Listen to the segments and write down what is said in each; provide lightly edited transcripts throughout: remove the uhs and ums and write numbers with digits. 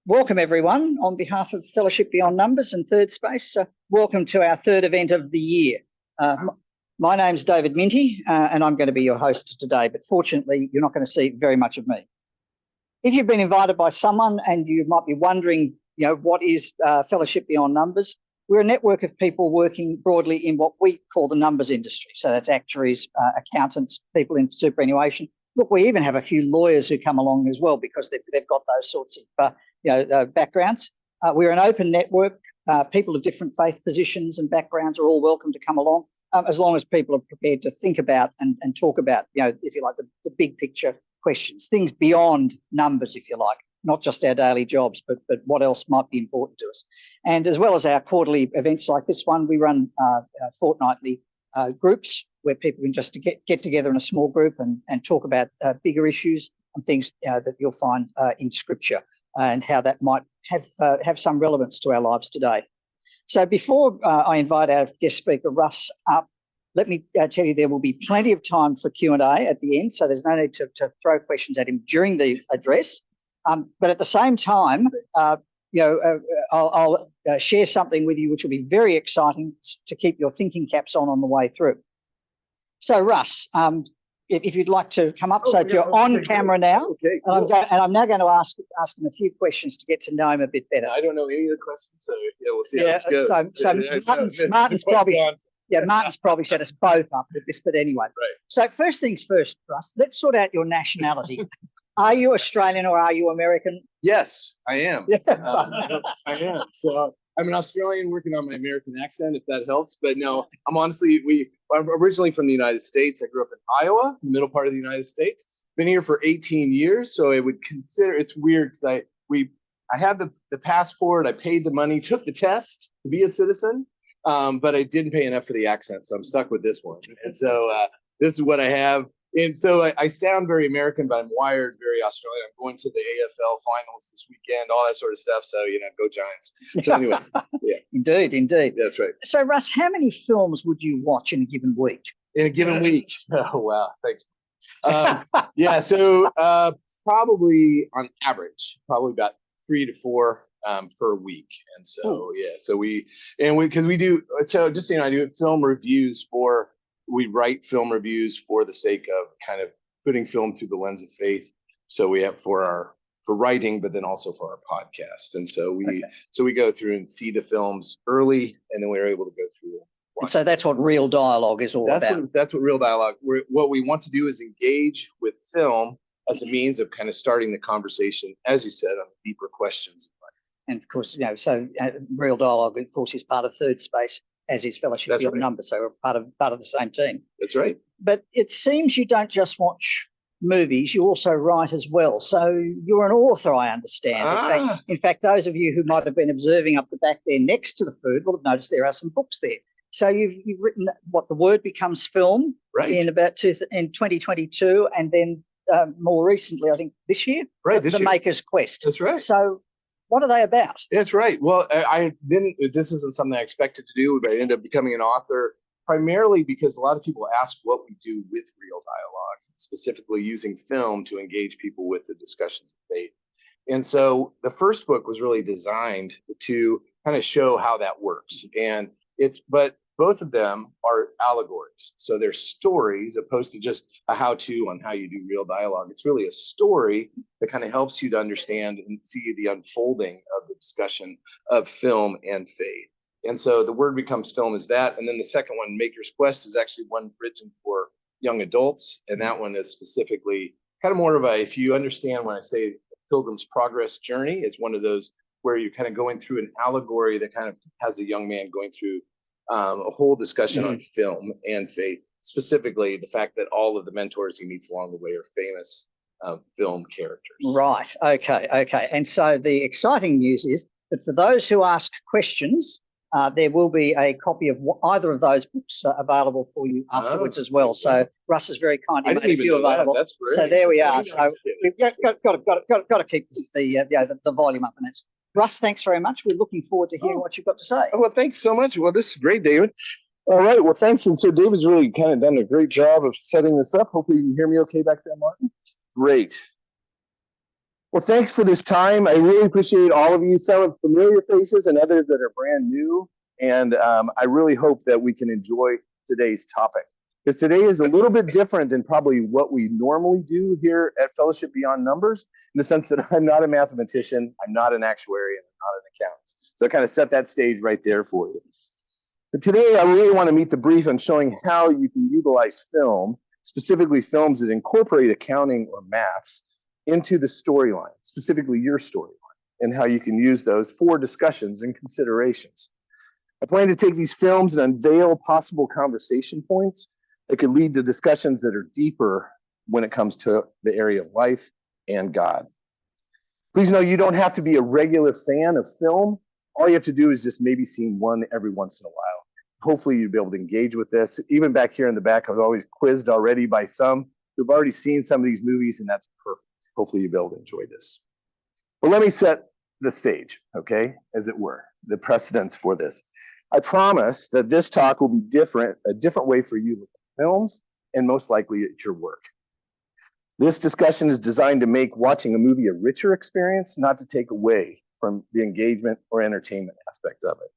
Welcome, everyone, on behalf of Fellowship Beyond Numbers and Third Space. Welcome to our third event of the year. My name's David Minty, and I'm going to be your host today, but fortunately, you're not going to see very much of me. If you've been invited by someone and you might be wondering, what is Fellowship Beyond Numbers? We're a network of people working broadly in what we call the numbers industry. So that's actuaries, accountants, people in superannuation. Look, we even have a few lawyers who come along as well because they've got those sorts of backgrounds. We're an open network. People of different faith positions and backgrounds are all welcome to come along, as long as people are prepared to think about and talk about, if you like, the big picture questions, things beyond numbers, if you like, not just our daily jobs, but what else might be important to us. And as well as our quarterly events like this one, we run fortnightly groups where people can just get together in a small group and talk about bigger issues and things that you'll find in Scripture and how that might have some relevance to our lives today. So before I invite our guest speaker, Russ, up, let me tell you there will be plenty of time for Q&A at the end, so there's no need to throw questions at him during the address. But at the same time, I'll share something with you which will be very exciting to keep your thinking caps on the way through. So, Russ, if you'd like to come up, you're on camera now, okay, cool. and I'm now going to ask him a few questions to get to know him a bit better. I don't know any of the questions, so we'll see how this goes. Martin's probably set us both up with this, but anyway. Right. So first things first, Russ, let's sort out your nationality. Are you Australian or are you American? Yes, I am. Yeah. I am. So I'm an Australian working on my American accent, if that helps. But no, I'm originally from the United States. I grew up in Iowa, the middle part of the United States. Been here for 18 years, so I would consider it's weird because I had the passport, I paid the money, took the test to be a citizen, but I didn't pay enough for the accent, so I'm stuck with this one. And so this is what I have. And so I sound very American, but I'm wired very Australian. I'm going to the AFL finals this weekend, all that sort of stuff. So, go Giants. So anyway, yeah. Indeed. That's right. So, Russ, how many films would you watch in a given week? In a given week? Oh, wow. Thanks. So probably on average, about 3 to 4 per week. And so, because we do, so just, I do film reviews we write film reviews for the sake of kind of putting film through the lens of faith. So we have for writing, but then also for our podcast. And so we go through and see the films early, and then we're able to go through. And so that's what Real Dialogue is all about. That's what Real Dialogue. What we want to do is engage with film as a means of kind of starting the conversation, as you said, on deeper questions. And of course, Real Dialogue, of course, is part of Third Space, as is Fellowship Beyond Numbers, so we're part of the same team. That's right. But it seems you don't just watch movies, you also write as well. So you're an author, I understand. In fact, those of you who might have been observing up the back there next to the food will have noticed there are some books there. So you've written What the Word Becomes Film in about in 2022, and then more recently, I think this year, The Maker's Quest. That's right. So what are they about? That's right. Well, this isn't something I expected to do, but I ended up becoming an author primarily because a lot of people ask what we do with Real Dialogue, specifically using film to engage people with the discussions of faith. And so the first book was really designed to kind of show how that works. But both of them are allegories. So they're stories opposed to just a how-to on how you do real dialogue. It's really a story that kind of helps you to understand and see the unfolding of the discussion of film and faith. And so The Word Becomes Film is that. And then the second one, Maker's Quest, is actually one written for young adults. And that one is specifically kind of more of if you understand when I say Pilgrim's Progress journey, it's one of those where you're kind of going through an allegory that kind of has a young man going through a whole discussion on film and faith, specifically the fact that all of the mentors he meets along the way are famous film characters. Right. Okay. And so the exciting news is that for those who ask questions, there will be a copy of either of those books available for you afterwards as well. So Russ is very kindly made a few available. That's great. So there we are. So we've got to keep the volume up, and that's. Russ, thanks very much. We're looking forward to hearing what you've got to say. Well, thanks so much. Well, this is great, David. All right. Well, thanks. And so David's really kind of done a great job of setting this up. Hopefully you can hear me okay back there, Martin. Great. Well, thanks for this time. I really appreciate all of you, some of familiar faces and others that are brand new. And I really hope that we can enjoy today's topic, because today is a little bit different than probably what we normally do here at Fellowship Beyond Numbers, in the sense that I'm not a mathematician, I'm not an actuary, and I'm not an accountant. So I kind of set that stage right there for you. But today I really want to meet the brief on showing how you can utilize film, specifically films that incorporate accounting or maths, into the storyline, specifically your storyline, and how you can use those for discussions and considerations. I plan to take these films and unveil possible conversation points that could lead to discussions that are deeper when it comes to the area of life and God. Please know you don't have to be a regular fan of film. All you have to do is just maybe see one every once in a while. Hopefully you'll be able to engage with this. Even back here in the back, I've always quizzed already by some who've already seen some of these movies, and that's perfect. Hopefully you'll be able to enjoy this. But let me set the stage, okay, as it were, the precedence for this. I promise that this talk will be a different way for you to look at films, and most likely at your work. This discussion is designed to make watching a movie a richer experience, not to take away from the engagement or entertainment aspect of it.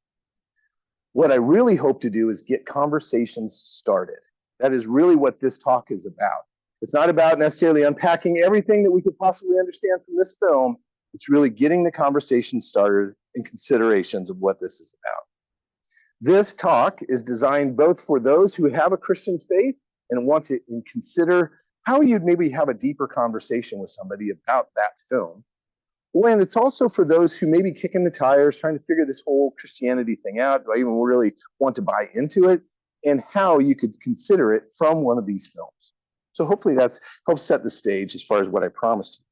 What I really hope to do is get conversations started. That is really what this talk is about. It's not about necessarily unpacking everything that we could possibly understand from this film. It's really getting the conversation started and considerations of what this is about. This talk is designed both for those who have a Christian faith and want to consider how you'd maybe have a deeper conversation with somebody about that film. And it's also for those who may be kicking the tires, trying to figure this whole Christianity thing out. Do I even really want to buy into it? And how you could consider it from one of these films. So hopefully that helps set the stage as far as what I promised.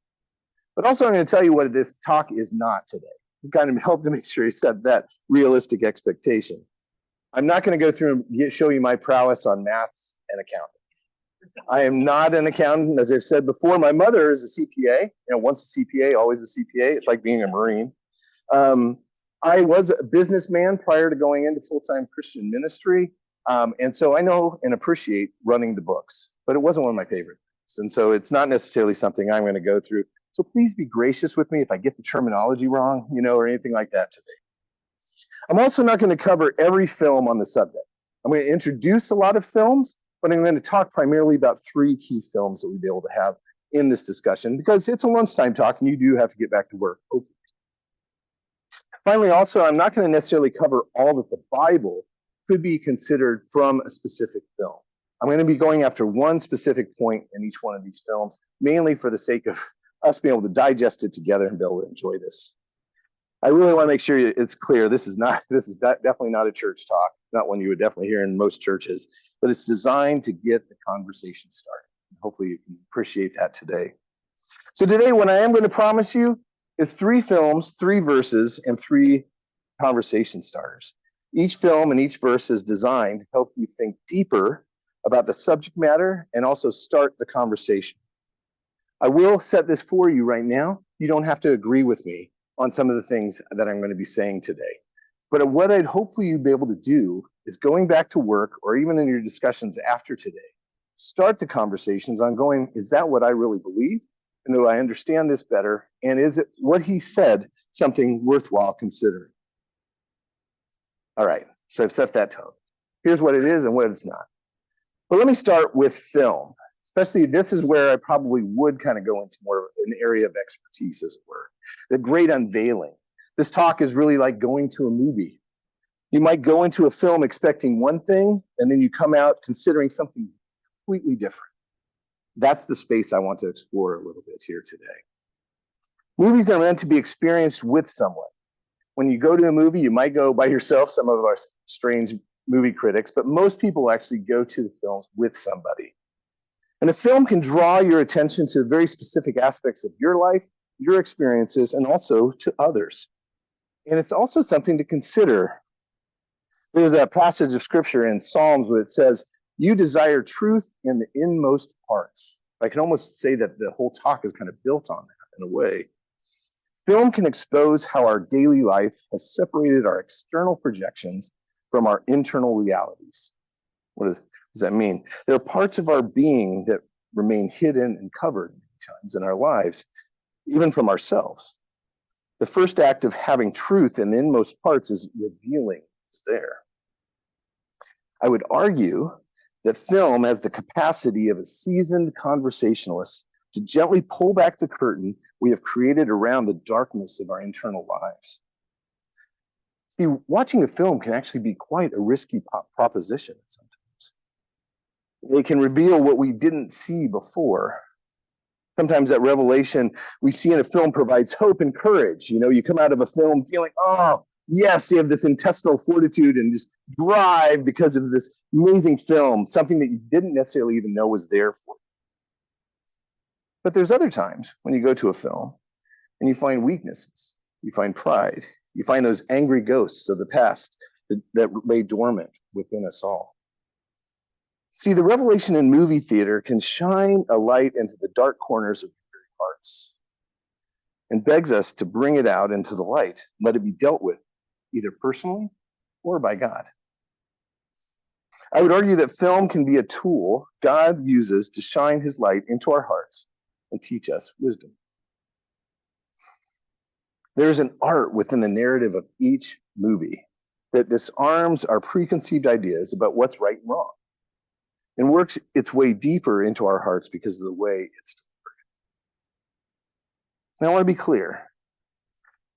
But also I'm going to tell you what this talk is not today. I'm kind of help to make sure you set that realistic expectation. I'm not going to go through and show you my prowess on maths and accounting. I am not an accountant. As I've said before, my mother is a CPA. Once a CPA, always a CPA. It's like being a Marine. I was a businessman prior to going into full-time Christian ministry. And so I know and appreciate running the books, but it wasn't one of my favorite things. And so it's not necessarily something I'm going to go through. So please be gracious with me if I get the terminology wrong, or anything like that today. I'm also not going to cover every film on the subject. I'm going to introduce a lot of films, but I'm going to talk primarily about 3 key films that we'll be able to have in this discussion, because it's a lunchtime talk and you do have to get back to work, hopefully. Finally, also, I'm not going to necessarily cover all that the Bible could be considered from a specific film. I'm going to be going after one specific point in each one of these films, mainly for the sake of us being able to digest it together and be able to enjoy this. I really want to make sure it's clear. This is definitely not a church talk, not one you would definitely hear in most churches, but it's designed to get the conversation started. Hopefully you can appreciate that today. So today, what I am going to promise you is 3 films, 3 verses, and 3 conversation starters. Each film and each verse is designed to help you think deeper about the subject matter and also start the conversation. I will set this for you right now. You don't have to agree with me on some of the things that I'm going to be saying today. But what I'd hopefully you'd be able to do is, going back to work or even in your discussions after today, start the conversations on going, is that what I really believe? And do I understand this better? And is it what he said something worthwhile considering? All right, so I've set that tone. Here's what it is and what it's not. But let me start with film. Especially, this is where I probably would kind of go into more of an area of expertise, as it were. The great unveiling. This talk is really like going to a movie. You might go into a film expecting one thing, and then you come out considering something completely different. That's the space I want to explore a little bit here today. Movies are meant to be experienced with someone. When you go to a movie, you might go by yourself, some of our strange movie critics, but most people actually go to the films with somebody. And a film can draw your attention to very specific aspects of your life, your experiences, and also to others. And it's also something to consider. There's a passage of scripture in Psalms where it says, "You desire truth in the inmost parts." I can almost say that the whole talk is kind of built on that in a way. Film can expose how our daily life has separated our external projections from our internal realities. What does that mean? There are parts of our being that remain hidden and covered many times in our lives. even from ourselves. The first act of having truth in the inmost parts is revealing it's there. I would argue that film has the capacity of a seasoned conversationalist to gently pull back the curtain we have created around the darkness of our internal lives. See, watching a film can actually be quite a risky proposition sometimes. It can reveal what we didn't see before. Sometimes that revelation we see in a film provides hope and courage. You know, you come out of a film feeling, oh, yes, you have this intestinal fortitude and just drive because of this amazing film, something that you didn't necessarily even know was there for you. But there's other times when you go to a film and you find weaknesses, you find pride, you find those angry ghosts of the past that lay dormant within us all. See, the revelation in movie theater can shine a light into the dark corners of your hearts and begs us to bring it out into the light, let it be dealt with, either personally or by God. I would argue that film can be a tool God uses to shine his light into our hearts and teach us wisdom. There's an art within the narrative of each movie that disarms our preconceived ideas about what's right and wrong and works its way deeper into our hearts because of the way it's delivered. Now, I want to be clear.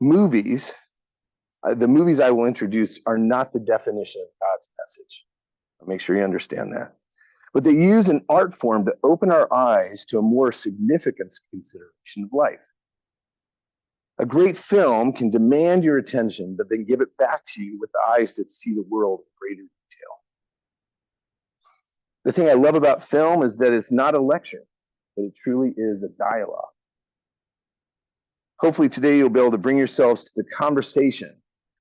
Movies, the movies I will introduce are not the definition of God's message. I'll make sure you understand that. But they use an art form to open our eyes to a more significant consideration of life. A great film can demand your attention, but then give it back to you with the eyes that see the world in greater detail. The thing I love about film is that it's not a lecture, but it truly is a dialogue. Hopefully today you'll be able to bring yourselves to the conversation,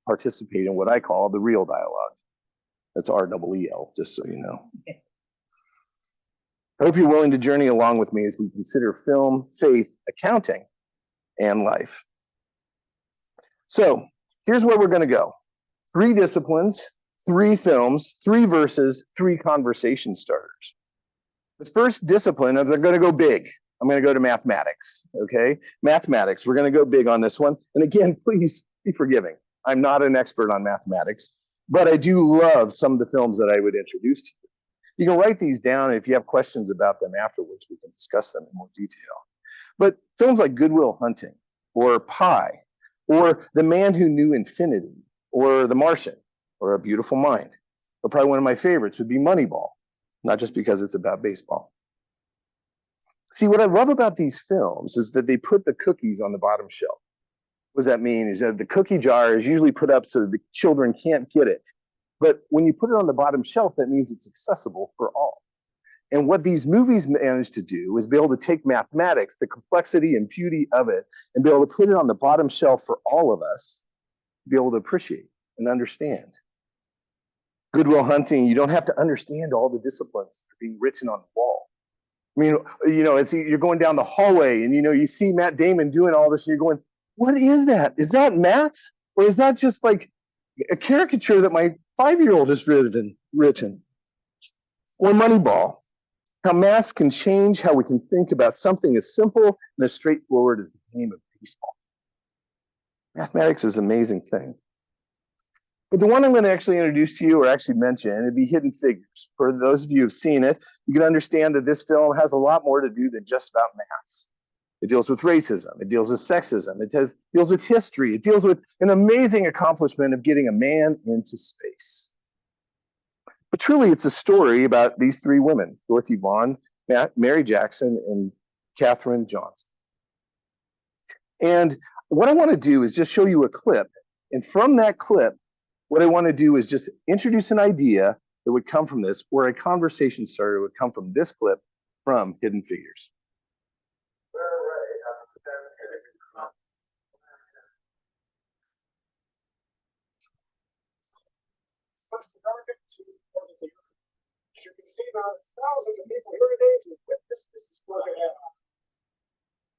participate in what I call the real dialogue. That's REEL, just so you know. I hope you're willing to journey along with me as we consider film, faith, accounting, and life. So here's where we're going to go. 3 disciplines, 3 films, 3 verses, 3 conversation starters. The first discipline, they're going to go big. I'm going to go to mathematics, okay? Mathematics, we're going to go big on this one. And again, please be forgiving. I'm not an expert on mathematics, but I do love some of the films that I would introduce to you. You can write these down, and if you have questions about them afterwards, we can discuss them in more detail. But films like Good Will Hunting, or Pi, or The Man Who Knew Infinity, or The Martian, or A Beautiful Mind. But probably one of my favorites would be Moneyball, not just because it's about baseball. See, what I love about these films is that they put the cookies on the bottom shelf. What does that mean? Is that the cookie jar is usually put up so the children can't get it. But when you put it on the bottom shelf, that means it's accessible for all. And what these movies manage to do is be able to take mathematics, the complexity and beauty of it, and be able to put it on the bottom shelf for all of us to be able to appreciate and understand. Good Will Hunting, you don't have to understand all the disciplines that are being written on the wall. I mean, you know, you're going down the hallway and, you know, you see Matt Damon doing all this and you're going, what is that? Is that math? Or is that just like a caricature that my 5-year-old has written? Or Moneyball. How math can change how we can think about something as simple and as straightforward as the game of baseball. Mathematics is an amazing thing. But the one I'm going to actually introduce to you or actually mention, it'd be Hidden Figures. For those of you who've seen it, you can understand that this film has a lot more to do than just about maths. It deals with racism. It deals with sexism. It deals with history. It deals with an amazing accomplishment of getting a man into space. But truly, it's a story about these 3 women, Dorothy Vaughan, Mary Jackson, and Katherine Johnson. And what I want to do is just show you a clip. And from that clip, what I want to do is just introduce an idea that would come from this, or a conversation starter would come from this clip from Hidden Figures. As you can see, there are thousands of people here today to witness this historic event.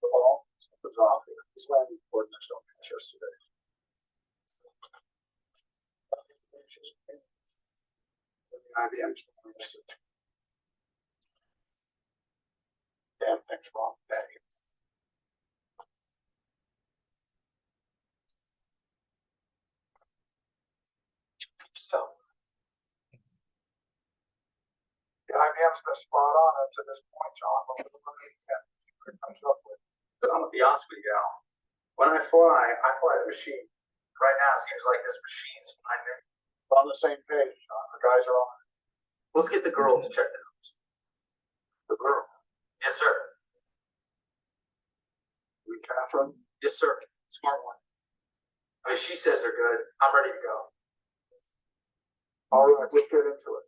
The ball was off here. This land reported next on match yesterday. IBM's damn thing's wrong today. Pam's been spot on up to this point, John. But it comes up with. I'm gonna be honest with you, Al. When I fly the machine. Right now, it seems like this machine's behind me. We're on the same page, John. The guys are on. Let's get the girl to check it out. The girl? Yes, sir. You, Catherine? Yes, sir. Smart one. I mean, she says they're good. I'm ready to go. All right, let's get into it.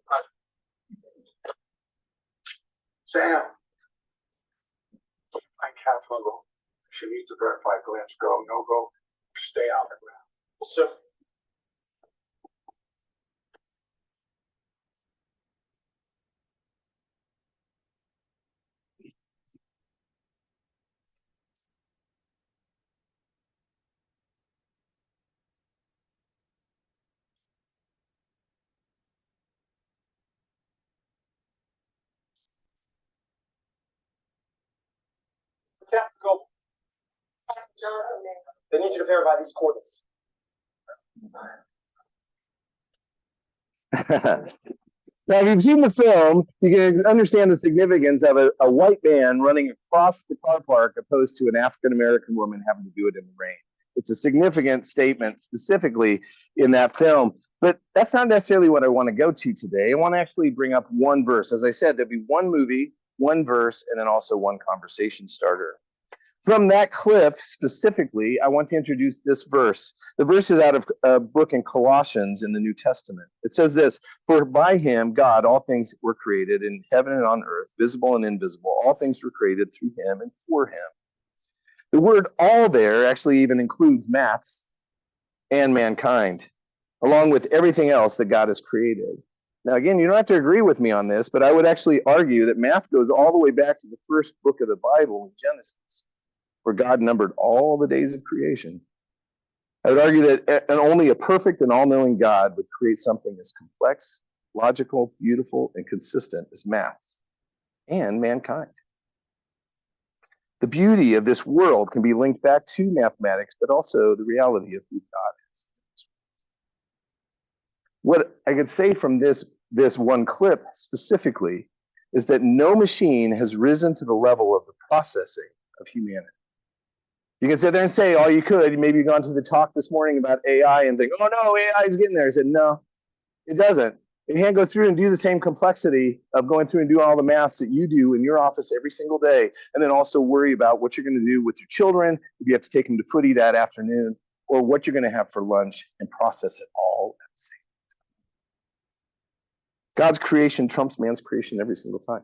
Sam. And Catherine will. She needs to verify Glenn's go, no go. Stay on the ground. Well, sir. Go. They need you to verify these coordinates. Now, if you've seen the film, you can understand the significance of a white man running across the car park opposed to an African-American woman having to do it in the rain. It's a significant statement specifically in that film, but that's not necessarily what I want to go to today. I want to actually bring up one verse. As I said, there'll be one movie, one verse, and then also one conversation starter. From that clip specifically, I want to introduce this verse. The verse is out of a book in Colossians in the New Testament. It says this, "For by him, God, all things were created in heaven and on earth, visible and invisible. All things were created through him and for him." The word all there actually even includes maths and mankind, along with everything else that God has created. Now, again, you don't have to agree with me on this, but I would actually argue that math goes all the way back to the first book of the Bible in Genesis, where God numbered all the days of creation. I would argue that only a perfect and all-knowing God would create something as complex, logical, beautiful, and consistent as maths and mankind. The beauty of this world can be linked back to mathematics, but also the reality of who God is. What I could say from this one clip specifically is that no machine has risen to the level of the processing of humanity. You can sit there and say all you could. Maybe you've gone to the talk this morning about AI and think, oh no, AI is getting there. I said, no, it doesn't. It can't go through and do the same complexity of going through and doing all the maths that you do in your office every single day, and then also worry about what you're going to do with your children, if you have to take them to footy that afternoon, or what you're going to have for lunch, and process it all at the same time. God's creation trumps man's creation every single time.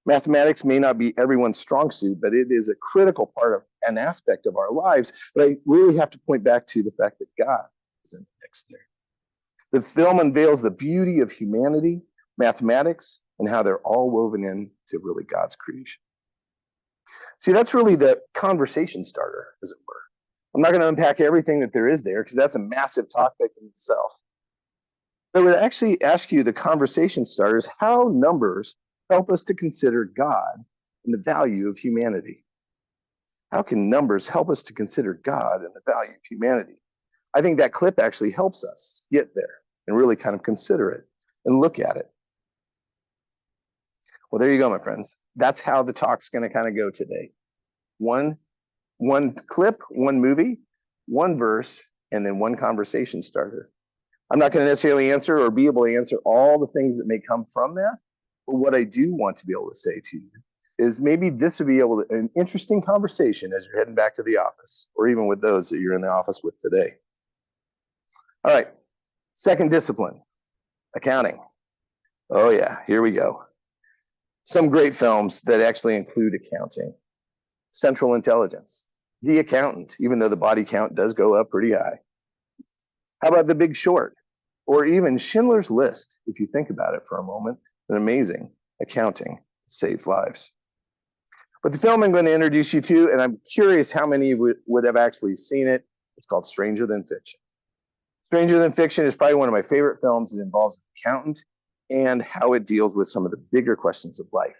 Mathematics may not be everyone's strong suit, but it is a critical part of an aspect of our lives. But I really have to point back to the fact that God is in the mix there. The film unveils the beauty of humanity, mathematics, and how they're all woven into really God's creation. See, that's really the conversation starter, as it were. I'm not going to unpack everything that there is there, because that's a massive topic in itself. But I would actually ask you the conversation starters, how numbers help us to consider God and the value of humanity. How can numbers help us to consider God and the value of humanity? I think that clip actually helps us get there and really kind of consider it and look at it. Well, there you go, my friends. That's how the talk's going to kind of go today. One clip, one movie, one verse, and then one conversation starter. I'm not going to necessarily answer or be able to answer all the things that may come from that. But what I do want to be able to say to you is maybe this would be an interesting conversation as you're heading back to the office, or even with those that you're in the office with today. All right, second discipline, accounting. Oh yeah, here we go. Some great films that actually include accounting. Central Intelligence, The Accountant, even though the body count does go up pretty high. How about The Big Short? Or even Schindler's List, if you think about it for a moment. An amazing accounting saves lives. But the film I'm going to introduce you to, and I'm curious how many would have actually seen it, it's called Stranger Than Fiction. Stranger Than Fiction is probably one of my favorite films. It involves an accountant and how it deals with some of the bigger questions of life.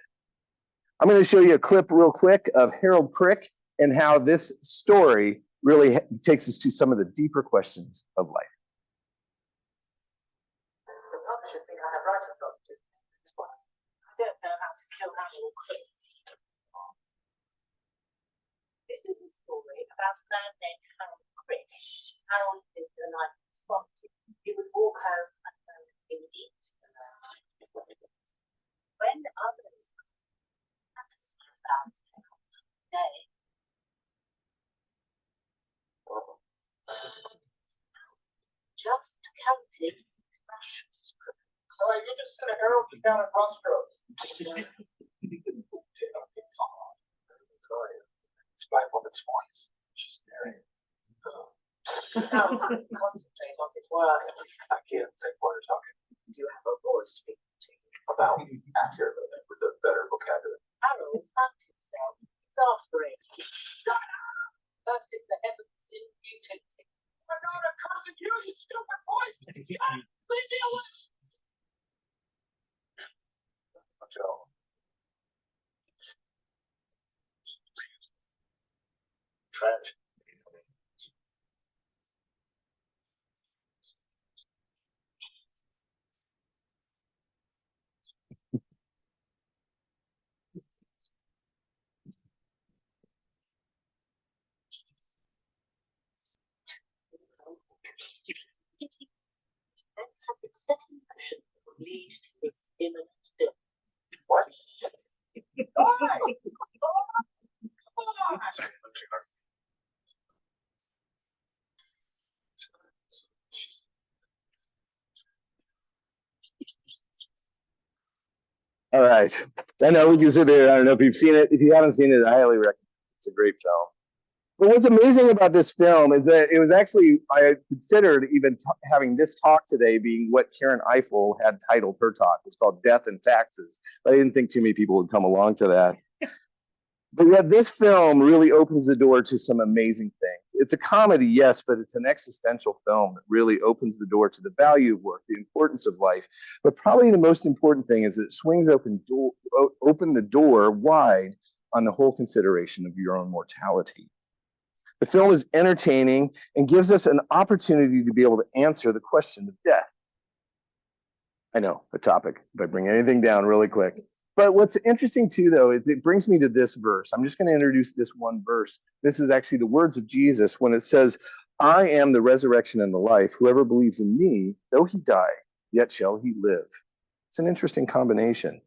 I'm going to show you a clip real quick of Harold Crick and how this story really takes us to some of the deeper questions of life. The publishers think I have writer's block. don't know how to kill animal quick. This is a story about a man named Harold Krish. Harold lived a life of poverty. He would walk home and he would eat. When others fantasize about day, just counting rations. All right, you just said Harold was down at Russ It's my woman's voice. She's narrating. Harold couldn't concentrate on his work. I can't think while you're talking You have a voice speaking to you. about accurate with a better vocabulary. Harold found himself exasperated, cursing the heavens in futility. I'm not cursing you, you stupid voice. Leave me alone. Joe. Tragic. Events have been set in motion that will lead to his imminent death. What? Why? Come on. All right. I know we can sit there. I don't know if you've seen it. If you haven't seen it, I highly recommend it. It's a great film. But what's amazing about this film is that it was actually, I considered even having this talk today being what Karen Eiffel had titled her talk. It's called Death and Taxes. But I didn't think too many people would come along to that. But yet this film really opens the door to some amazing things. It's a comedy, yes, but it's an existential film that really opens the door to the value of work, the importance of life. But probably the most important thing is it swings open the door wide on the whole consideration of your own mortality. The film is entertaining and gives us an opportunity to be able to answer the question of death. I know, a topic, if I bring anything down really quick. But what's interesting too, though, is it brings me to this verse. I'm just going to introduce this one verse. This is actually the words of Jesus when it says, I am the resurrection and the life. Whoever believes in me, though he die, yet shall he live. It's an interesting combination.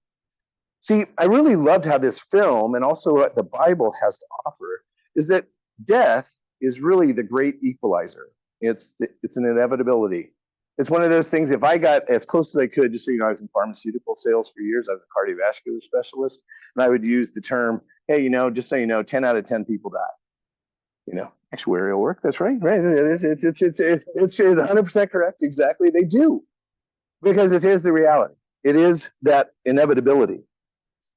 See, I really loved how this film and also what the Bible has to offer is that death is really the great equalizer. It's an inevitability. It's one of those things, if I got as close as I could, just so you know, I was in pharmaceutical sales for years. I was a cardiovascular specialist, and I would use the term, hey, just so you know, 10 out of 10 people die. Actuarial work, that's right. It's 100% correct. Exactly, they do. Because it is the reality. It is that inevitability.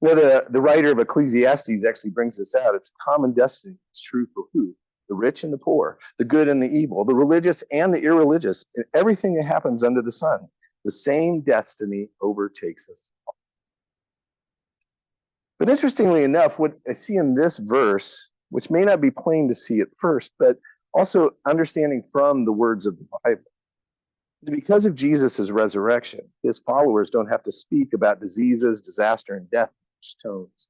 The writer of Ecclesiastes actually brings this out. It's common destiny. It's true for who? The rich and the poor, the good and the evil, the religious and the irreligious, everything that happens under the sun. The same destiny overtakes us. But interestingly enough, what I see in this verse, which may not be plain to see at first, but also understanding from the words of the Bible, because of Jesus' resurrection, his followers don't have to speak about diseases, disaster, and death in tones.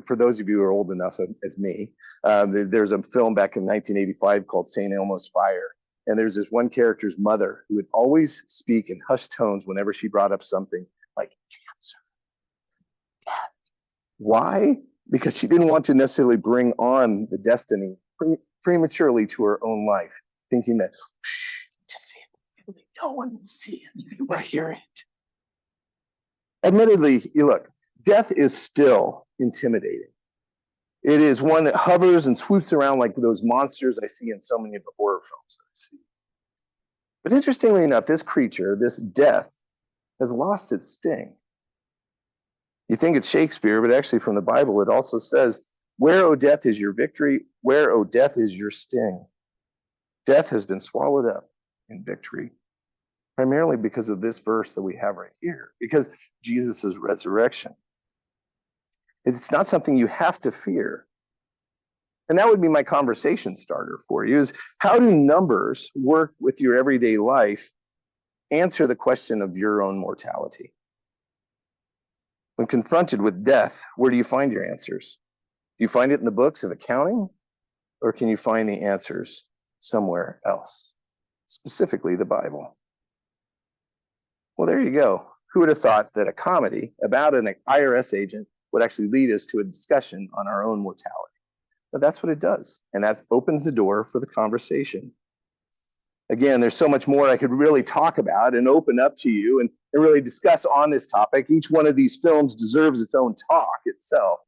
For those of you who are old enough as me, there's a film back in 1985 called St. Elmo's Fire. And there's this one character's mother who would always speak in hushed tones whenever she brought up something like cancer, death. Why? Because she didn't want to necessarily bring on the destiny prematurely to her own life, thinking that, just say it. No one will see it or hear it. Admittedly, look, death is still intimidating. It is one that hovers and swoops around like those monsters I see in so many of the horror films that I see. But interestingly enough, this creature, this death, has lost its sting. You think it's Shakespeare, but actually from the Bible, it also says, where, O death, is your victory? Where, O death, is your sting? Death has been swallowed up in victory, primarily because of this verse that we have right here, because Jesus' resurrection. It's not something you have to fear. And that would be my conversation starter for you, is how do numbers work with your everyday life? Answer the question of your own mortality. When confronted with death, where do you find your answers? Do you find it in the books of accounting, or can you find the answers somewhere else, specifically the Bible? Well, there you go. Who would have thought that a comedy about an IRS agent would actually lead us to a discussion on our own mortality? But that's what it does, and that opens the door for the conversation. Again, there's so much more I could really talk about and open up to you and really discuss on this topic. Each one of these films deserves its own talk itself.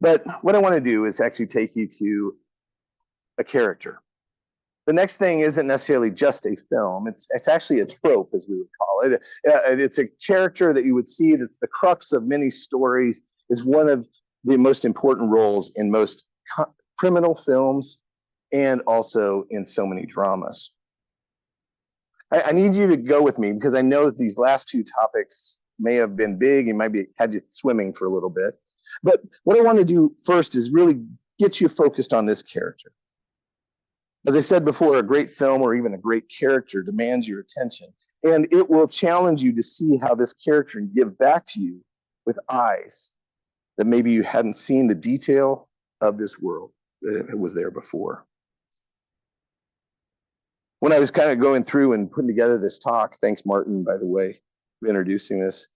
But what I want to do is actually take you to a character. The next thing isn't necessarily just a film. It's actually a trope, as we would call it. It's a character that you would see that's the crux of many stories, is one of the most important roles in most criminal films and also in so many dramas. I need you to go with me because I know that these last two topics may have been big and might be had you swimming for a little bit. But what I want to do first is really get you focused on this character. As I said before, a great film or even a great character demands your attention, and it will challenge you to see how this character can give back to you with eyes that maybe you hadn't seen the detail of this world that it was there before. When I was kind of going through and putting together this talk, thanks Martin, by the way, for introducing this,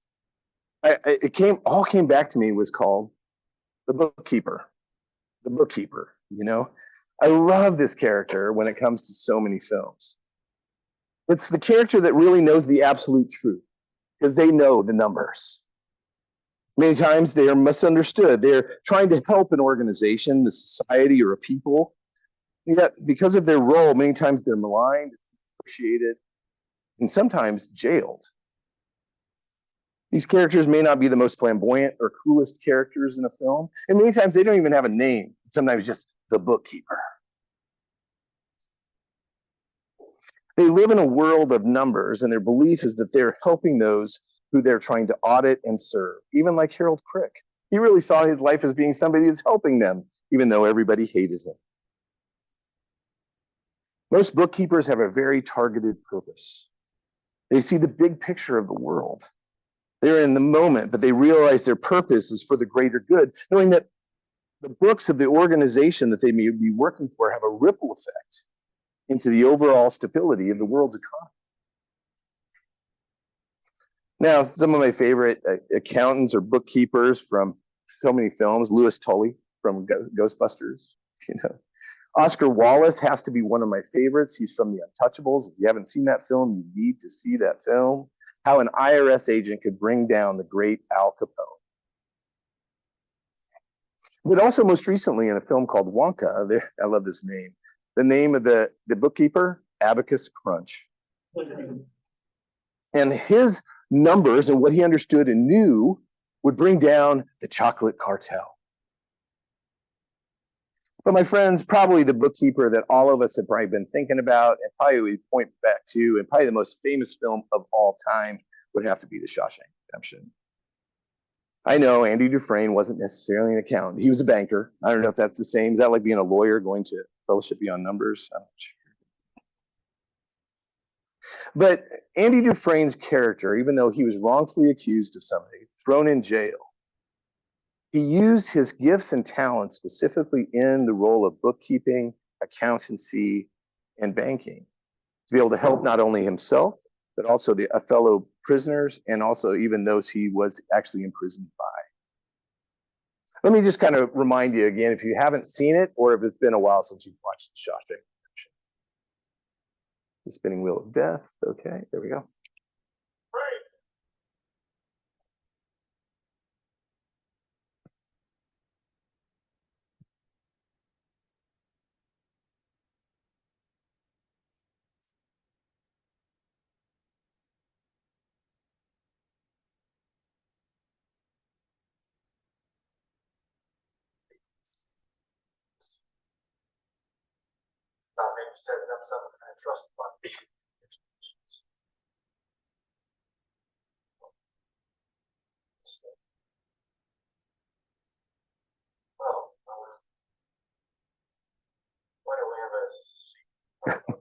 it all came back to me was called The Bookkeeper. The Bookkeeper, you know? I love this character when it comes to so many films. It's the character that really knows the absolute truth because they know the numbers. Many times they are misunderstood. They're trying to help an organization, the society, or a people. Yet, because of their role, many times they're maligned, appreciated, and sometimes jailed. These characters may not be the most flamboyant or coolest characters in a film, and many times they don't even have a name. Sometimes just the bookkeeper. They live in a world of numbers, and their belief is that they're helping those who they're trying to audit and serve, even like Harold Crick. He really saw his life as being somebody who's helping them, even though everybody hated him. Most bookkeepers have a very targeted purpose. They see the big picture of the world. They're in the moment, but they realize their purpose is for the greater good, knowing that the books of the organization that they may be working for have a ripple effect into the overall stability of the world's economy. Now, some of my favorite accountants or bookkeepers from so many films, Louis Tully from Ghostbusters, you know. Oscar Wallace has to be one of my favorites. He's from The Untouchables. If you haven't seen that film, you need to see that film. How an IRS agent could bring down the great Al Capone. But also most recently in a film called Wonka, I love this name. The name of the bookkeeper, Abacus Crunch. And his numbers and what he understood and knew would bring down the chocolate cartel. But my friends, probably the bookkeeper that all of us have probably been thinking about and probably we point back to, and probably the most famous film of all time would have to be The Shawshank Redemption. I know Andy Dufresne wasn't necessarily an accountant. He was a banker. I don't know if that's the same. Is that like being a lawyer going to Fellowship Beyond Numbers? I'm not sure. But Andy Dufresne's character, even though he was wrongfully accused of something, thrown in jail, he used his gifts and talents specifically in the role of bookkeeping, accountancy, and banking to be able to help not only himself, but also the fellow prisoners and also even those he was actually imprisoned by. Let me just kind of remind you again, if you haven't seen it or if it's been a while since you've watched The Shawshank Redemption. The Spinning Wheel of Death. Okay, there we go. Maybe setting up some kind of trust fund. Well, why don't we have a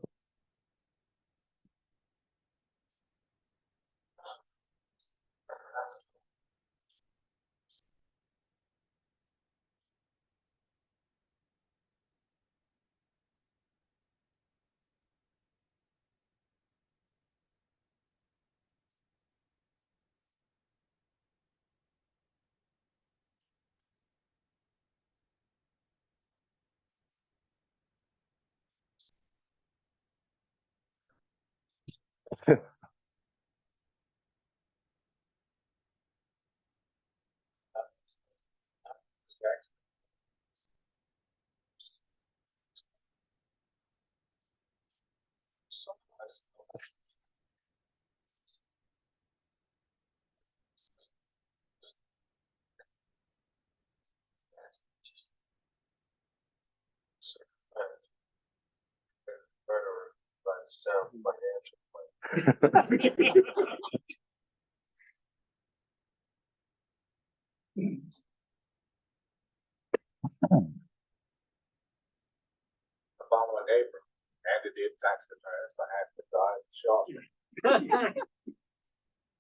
Following April, Andy did tax returns for half the size of Shaw.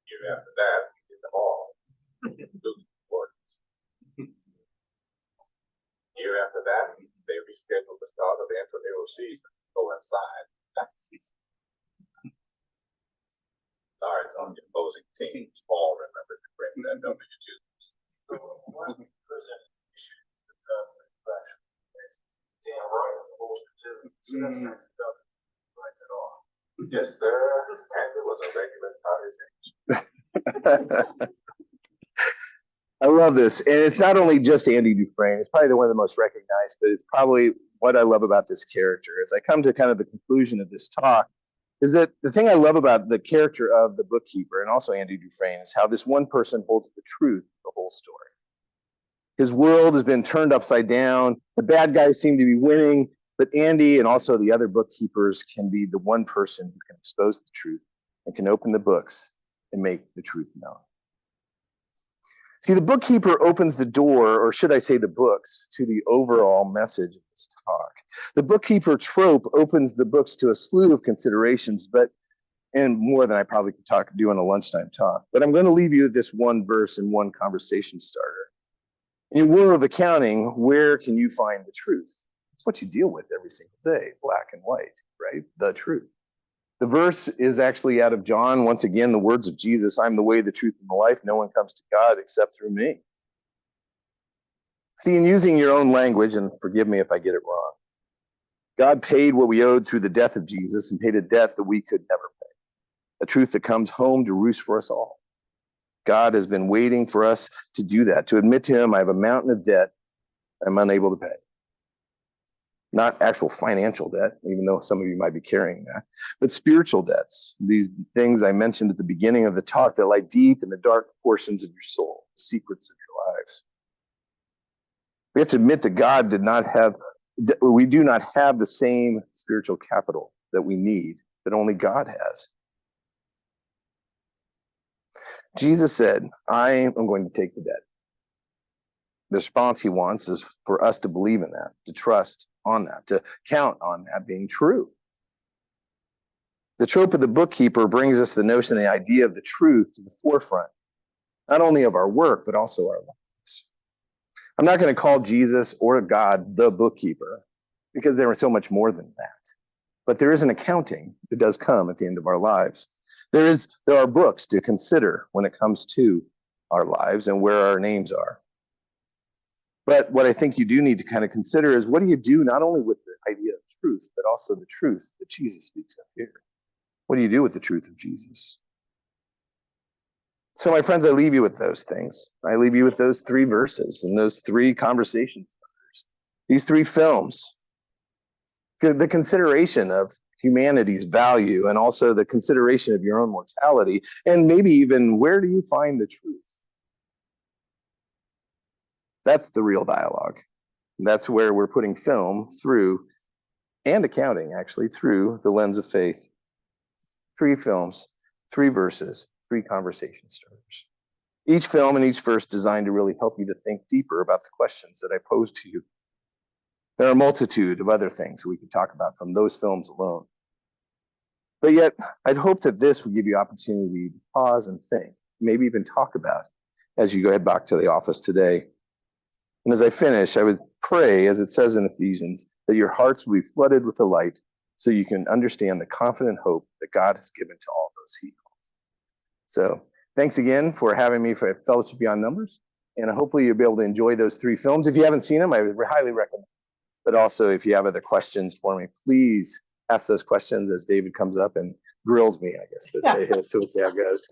Year after that, he did them all. Year after that, they rescheduled the start of the intramural season to coincide with tax season. Cards on the opposing teams all remembered to bring their W-2s. One person issued the government infraction. Dan Roy opposed to two. So that's not the government right at all. Yes, sir. Andy was a regular college age. I love this. And it's not only just Andy Dufresne, it's probably one of the most recognized, but it's probably what I love about this character. As I come to kind of the conclusion of this talk, is that the thing I love about the character of the bookkeeper and also Andy Dufresne is how this one person holds the truth of the whole story. His world has been turned upside down. The bad guys seem to be winning, but Andy and also the other bookkeepers can be the one person who can expose the truth and can open the books and make the truth known. See, the bookkeeper opens the door, or should I say the books, to the overall message of this talk. The bookkeeper trope opens the books to a slew of considerations, and more than I probably could do on a lunchtime talk. But I'm going to leave you with this one verse and one conversation starter. In your world of accounting, where can you find the truth? It's what you deal with every single day, black and white, right? The truth. The verse is actually out of John. Once again, the words of Jesus, I'm the way, the truth, and the life. No one comes to God except through me. See, in using your own language, and forgive me if I get it wrong, God paid what we owed through the death of Jesus and paid a debt that we could never pay. A truth that comes home to roost for us all. God has been waiting for us to do that, to admit to him, I have a mountain of debt I'm unable to pay. Not actual financial debt, even though some of you might be carrying that, but spiritual debts. These things I mentioned at the beginning of the talk that lie deep in the dark portions of your soul, the secrets of your lives. We have to admit that we do not have the same spiritual capital that we need, that only God has. Jesus said, I am going to take the debt. The response he wants is for us to believe in that, to trust on that, to count on that being true. The trope of the bookkeeper brings us the notion, the idea of the truth to the forefront, not only of our work, but also our lives. I'm not going to call Jesus or God the bookkeeper because there is so much more than that. But there is an accounting that does come at the end of our lives. There are books to consider when it comes to our lives and where our names are. But what I think you do need to kind of consider is what do you do not only with the idea of truth, but also the truth that Jesus speaks of here? What do you do with the truth of Jesus? So my friends, I leave you with those things. I leave you with those three verses and those three conversation starters, these three films. The consideration of humanity's value and also the consideration of your own mortality, and maybe even where do you find the truth? That's the real dialogue. That's where we're putting film through, and accounting actually, through the lens of faith. 3 films, 3 verses, 3 conversation starters. Each film and each verse designed to really help you to think deeper about the questions that I posed to you. There are a multitude of other things we could talk about from those films alone. But yet, I'd hope that this would give you opportunity to pause and think, maybe even talk about as you go head back to the office today. And as I finish, I would pray, as it says in Ephesians, that your hearts will be flooded with the light so you can understand the confident hope that God has given to all those he calls. So thanks again for having me for Fellowship Beyond Numbers. And hopefully you'll be able to enjoy those 3 films. If you haven't seen them, I would highly recommend. But also, if you have other questions for me, please ask those questions as David comes up and grills me, I guess. So we'll see how it goes.